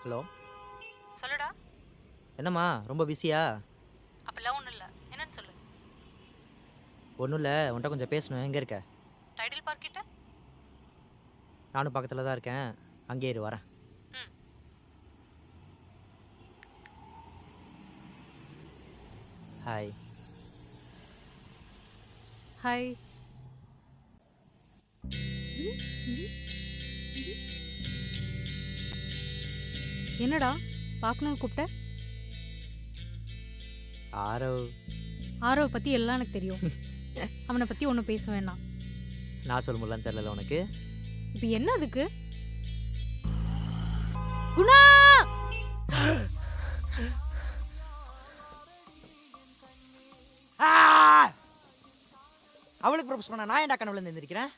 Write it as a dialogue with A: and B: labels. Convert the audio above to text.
A: Hello.
B: சொல்லுடா.
A: என்னம்மா ரொம்ப பிஸியா?
B: அப்பெல்லாம் ஒன்றும் இல்லை, என்னன்னு சொல்லு.
A: ஒன்றும் இல்லை, உன்கிட்ட கொஞ்சம் பேசணும். எங்கே இருக்க?
B: டைடல் பார்க் கிட்ட.
A: நானும் பக்கத்தில் தான் இருக்கேன். அங்கேயே இரு, வரேன்.
B: ம்.
A: ஹாய்.
B: ஹாய். என்னடா பார்க்கணும்னு கூப்பிட்ட?
A: ஆரவ்.
B: ஆரோவை பற்றி எல்லாம் எனக்கு தெரியும். அவனை பற்றி ஒன்றும் பேச வேணாம்.
A: நான் சொல்ல முடியலன்னு தெரியல உனக்கு.
B: இப்போ என்ன அதுக்கு? குணா!
A: அவளுக்கு ப்ரொபோஸ் பண்ண நான் ஏன்டா கனவுல இருந்து எந்திரிக்கிறேன்?